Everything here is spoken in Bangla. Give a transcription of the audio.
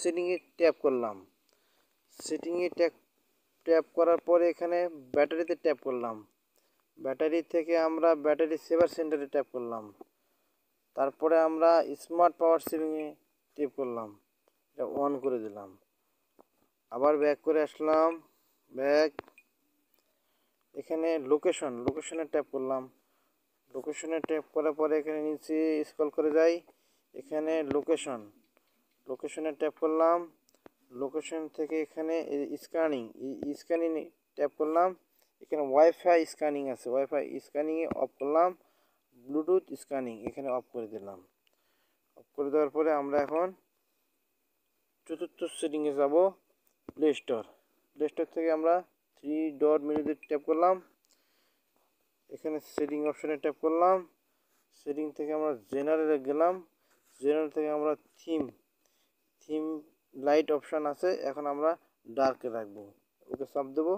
সেটিংয়ে ট্যাপ করলাম। সেটিংয়ে ট্যাপ করার পরে এখানে ব্যাটারিতে ট্যাপ করলাম। ব্যাটারি থেকে আমরা ব্যাটারি সেভার সেন্টারে ট্যাপ করলাম। তারপরে আমরা স্মার্ট পাওয়ার সেভিংয়ে ট্যাপ করলাম, এটা অন করে দিলাম। আবার ব্যাক করে আসলাম, ব্যাক। এখানে লোকেশনে ট্যাপ করলাম। লোকেশনে ট্যাপ করার পরে এখানে নিচে স্ক্রল করে যাই, এখানে লোকেশনে ট্যাপ করলাম। লোকেশন থেকে এখানে স্ক্যানিং ট্যাপ করলাম। এখানে ওয়াইফাই স্ক্যানিং আছে, ওয়াইফাই স্ক্যানিংয়ে অফ করলাম। ব্লুটুথ স্ক্যানিং এখানে অফ করে দিলাম। অফ করে দেওয়ার পরে আমরা এখন চতুর্থ সেটিংয়ে যাব, প্লে স্টোর থেকে আমরা 3 ডট মেনুতে ট্যাপ করলাম। এখানে সেটিং অপশানে ট্যাপ করলাম। সেটিং থেকে আমরা জেনারেলে গেলাম। জেনারেল থেকে আমরা থিম লাইট অপশান আছে, এখন আমরা ডার্কে রাখবো। ওকে চাপ দেবো।